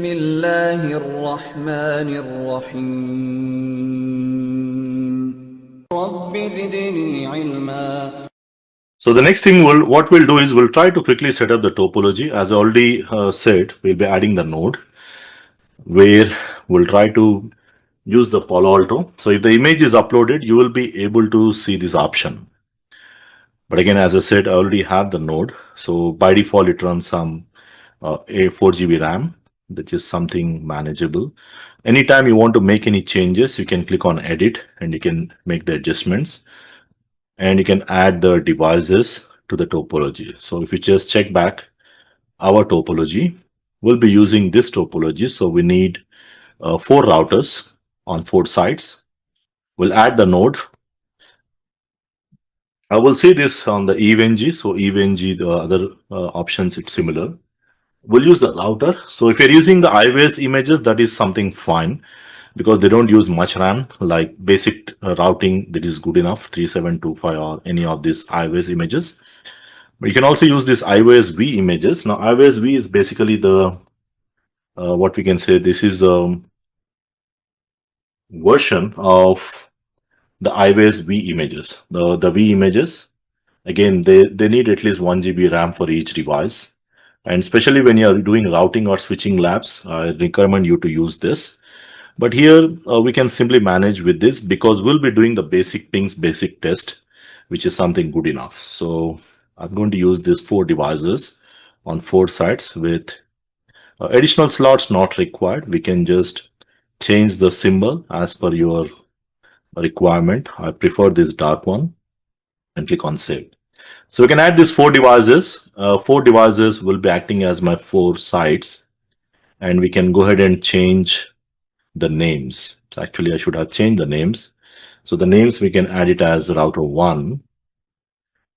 بسم الله الرحمن الرحيم رب زدني علما. So the next thing what we'll do is we'll try to quickly set up the topology. As I already said, we'll be adding the node where we'll try to use the Palo Alto. So if the image is uploaded, you will be able to see this option. But again, as I said, I already have the node. So by default, it runs some a 4 GB RAM, which is something manageable. Anytime you want to make any changes, you can click on edit and you can make the adjustments and you can add the devices to the topology. So if you just check back our topology, we'll be using this topology. So we need 4 routers on 4 sides. We'll add the node. I will see this on the EVNG. So EVNG, the other options, it's similar. We'll use the router. So if you're using the iOS images, that is something fine because they don't use much RAM. Like basic routing, that is good enough, 3725 or any of these iOS images. But you can also use this iOS V images. Now, iOS V is basically the what we can say. This is the version of the iOS V images. The V images, again, they need at least 1 GB RAM for each device. And especially when you're doing routing or switching labs, I recommend you to use this. But here we can simply manage with this because we'll be doing the basic pings, basic test, which is something good enough. So I'm going to use these 4 devices on 4 sides with additional slots not required. We can just change the symbol as per your requirement. I prefer this dark one and click on save. So we can add these 4 devices. 4 devices will be acting as my 4 sides, and we can go ahead and change the names. So actually, I should have changed the names. So the names we can add it as router 1,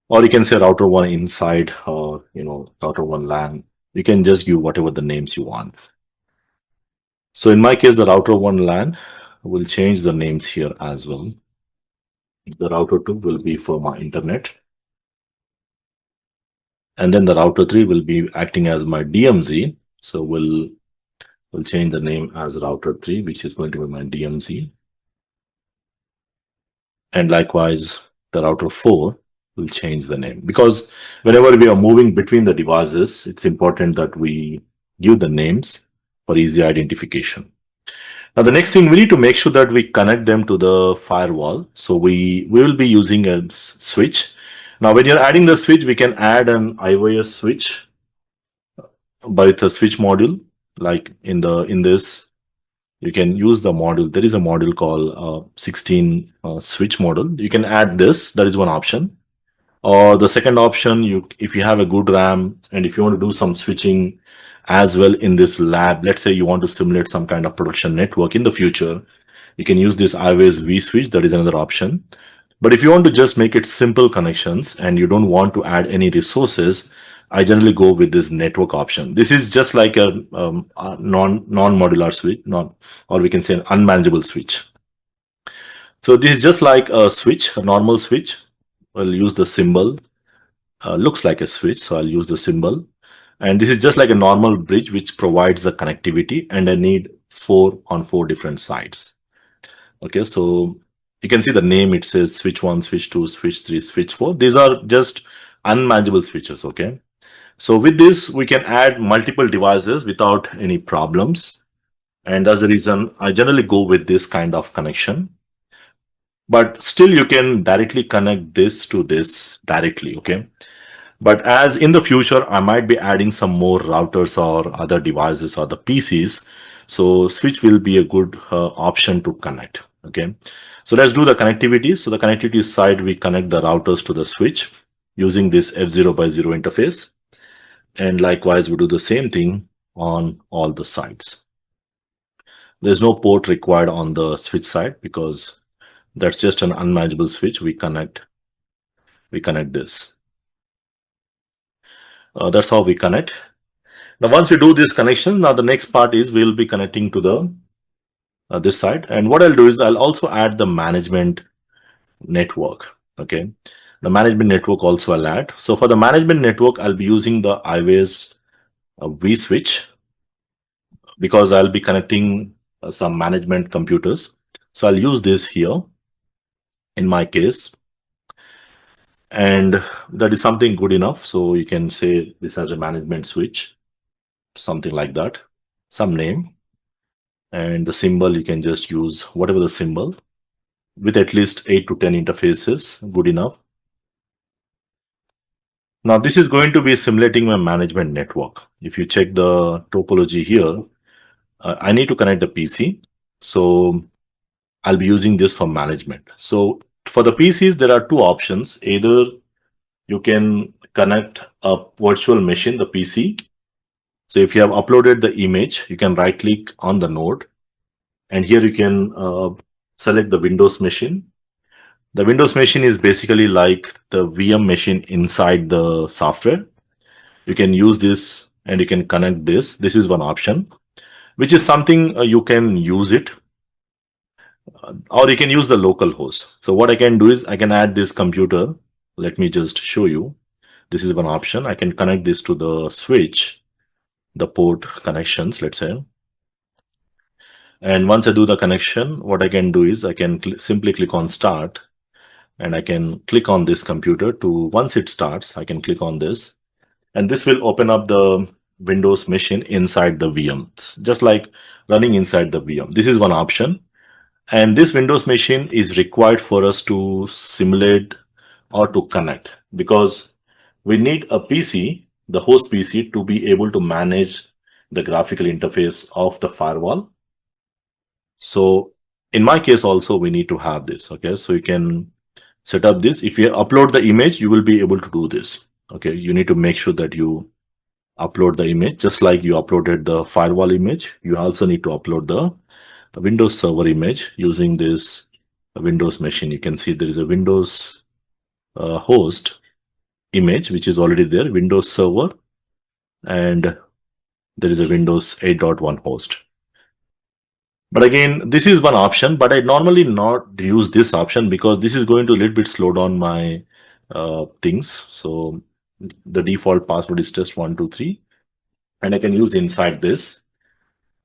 or you can say router 1 inside, or router 1 LAN. You can just give whatever the names you want. So in my case, the router 1 LAN will change the names here as well. The router 2 will be for my internet. And then the router 3 will be acting as my DMZ. So we'll change the name as router 3, which is going to be my DMZ. And likewise, the router 4 will change the name, because whenever we are moving between the devices, it's important that we give the names for easy identification. Now, the next thing, we need to make sure that we connect them to the firewall. So we will be using a switch. Now, when you're adding the switch, we can add an iOS switch by the switch module. Like in this, you can use the module. There is a module called 16 switch model. You can add this. That is one option. Or the second option, if you have a good RAM and if you want to do some switching as well in this lab, let's say you want to simulate some kind of production network in the future, you can use this iOS V switch. That is another option. But if you want to just make it simple connections and you don't want to add any resources, I generally go with this network option. This is just like a non-modular switch, or we can say an unmanageable switch. So this is just like a switch, a normal switch. I'll use the symbol. Looks like a switch, so I'll use the symbol. And this is just like a normal bridge which provides the connectivity, and I need 4 on 4 different sides. Okay, so you can see the name. It says switch 1, switch 2, switch 3, switch 4. These are just unmanageable switches. Okay, so with this, we can add multiple devices without any problems. And that's the reason I generally go with this kind of connection. But still, you can directly connect this to this directly. Okay. But as in the future, I might be adding some more routers or other devices or the PCs. So switch will be a good option to connect. Okay. So let's do the connectivity. So the connectivity side, we connect the routers to the switch using this F0x0 interface. And likewise, we do the same thing on all the sides. There's no port required on the switch side because that's just an unmanageable switch. We connect this. That's how we connect. Now, once we do this connection, now the next part is we'll be connecting to the this side. And what I'll do is I'll also add the management network. Okay, the management network also I'll add. So for the management network, I'll be using the iOS V switch. because I'll be connecting some management computers. So I'll use this here in my case. And that is something good enough. So you can say this as a management switch, something like that, some name. And the symbol, you can just use whatever the symbol with at least 8 to 10 interfaces, good enough. Now this is going to be simulating my management network. If you check the topology here, I need to connect the PC. So I'll be using this for management. So for the PCs, there are two options. Either you can connect a virtual machine, the PC. So if you have uploaded the image, you can right click on the node, and here you can select the Windows machine. The Windows machine is basically like the VM machine inside the software. You can use this and you can connect this. This is one option, which is something you can use it, or you can use the local host. So what I can do is I can add this computer. Let me just show you. This is one option. I can connect this to the switch, the port connections, let's say. And once I do the connection, what I can do is I can simply click on start, and I can click on this computer to, once it starts, I can click on this, and this will open up the Windows machine inside the VM, just like running inside the VM. This is one option. And this Windows machine is required for us to simulate or to connect, because we need a PC, the host PC, to be able to manage the graphical interface of the firewall. So in my case also, we need to have this. Okay, so you can set up this. If you upload the image, you will be able to do this. Okay, you need to make sure that you upload the image, just like you uploaded the firewall image. You also need to upload the Windows Server image using this Windows machine. You can see there is a Windows host image which is already there, Windows Server, and there is a Windows 8.1 host. But again, this is one option, but I normally not use this option because this is going to a little bit slow down my things. So the default password is just 123, and I can use inside this.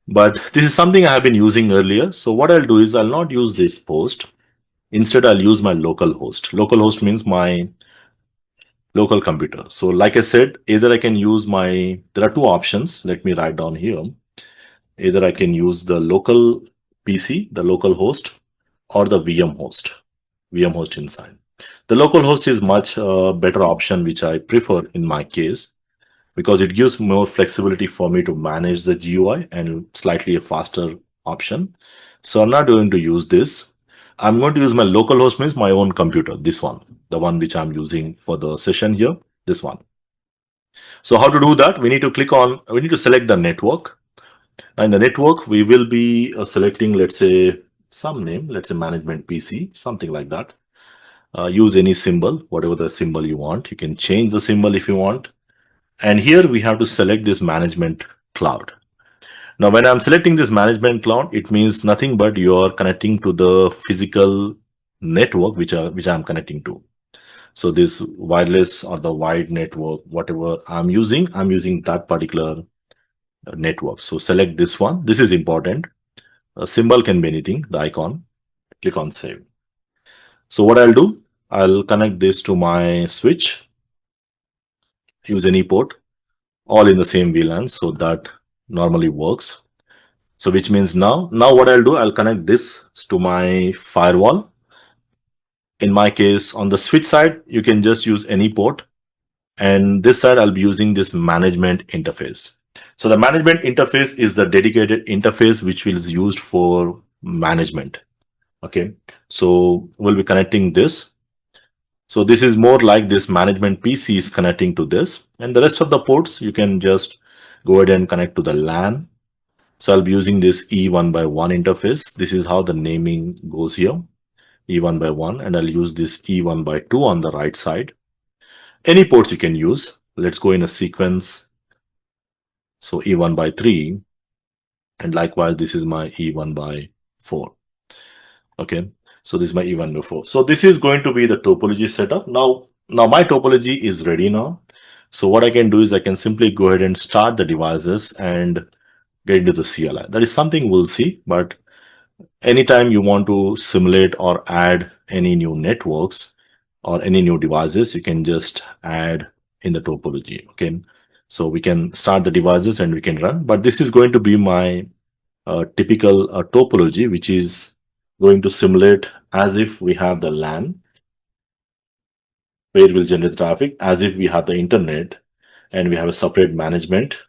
But this is something I have been using earlier. So what I'll do is I'll not use this host. Instead, I'll use my local host. Local host means my local computer. So like I said, either I can use there are two options. Let me write down here. Either I can use the local PC, the local host, or the VM host inside. The local host is much better option, which I prefer in my case, because it gives more flexibility for me to manage the GUI and slightly a faster option. So I'm not going to use this. I'm going to use my local host, means my own computer, this one, the one which I'm using for the session here, this one. So how to do that? We need to select the network. In the network, we will be selecting, let's say, some name, let's say management PC, something like that. Use any symbol, whatever the symbol you want. You can change the symbol if you want. And here we have to select this management cloud. Now, when I'm selecting this management cloud, it means nothing but you're connecting to the physical network which I'm connecting to. So this wireless or the wide network, whatever I'm using that particular network. So select this one. This is important. A symbol can be anything, the icon. Click on save. So what I'll do, I'll connect this to my switch. Use any port, all in the same VLAN, so that normally works. So which means now what I'll do, I'll connect this to my firewall. In my case, on the switch side, you can just use any port. And this side, I'll be using this management interface. So the management interface is the dedicated interface which is used for management. Okay, so we'll be connecting this. So this is more like this management PC is connecting to this, and the rest of the ports you can just go ahead and connect to the LAN. So I'll be using this E1x1 interface. This is how the naming goes here, E1x1, and I'll use this E1x2 on the right side. Any ports you can use. Let's go in a sequence. So E1x3, and likewise, this is my E1x4. Okay, so this is my E1x4. So this is going to be the topology setup. Now my topology is ready now. So what I can do is I can simply go ahead and start the devices, and get into the CLI. That is something we'll see, but anytime you want to simulate or add any new networks or any new devices, you can just add in the topology. Okay. So we can start the devices and we can run, but this is going to be my typical topology, which is going to simulate as if we have the LAN where we'll generate traffic, as if we have the internet and we have a separate management.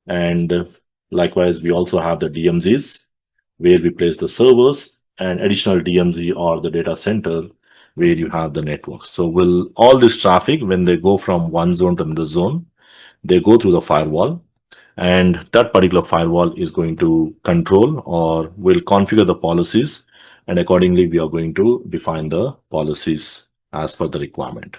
And likewise, we also have the DMZs where we place the servers, and additional DMZ or the data center where you have the network. So will all this traffic, when they go from one zone to another zone, they go through the firewall, and that particular firewall is going to control or will configure the policies, and accordingly we are going to define the policies as per the requirement.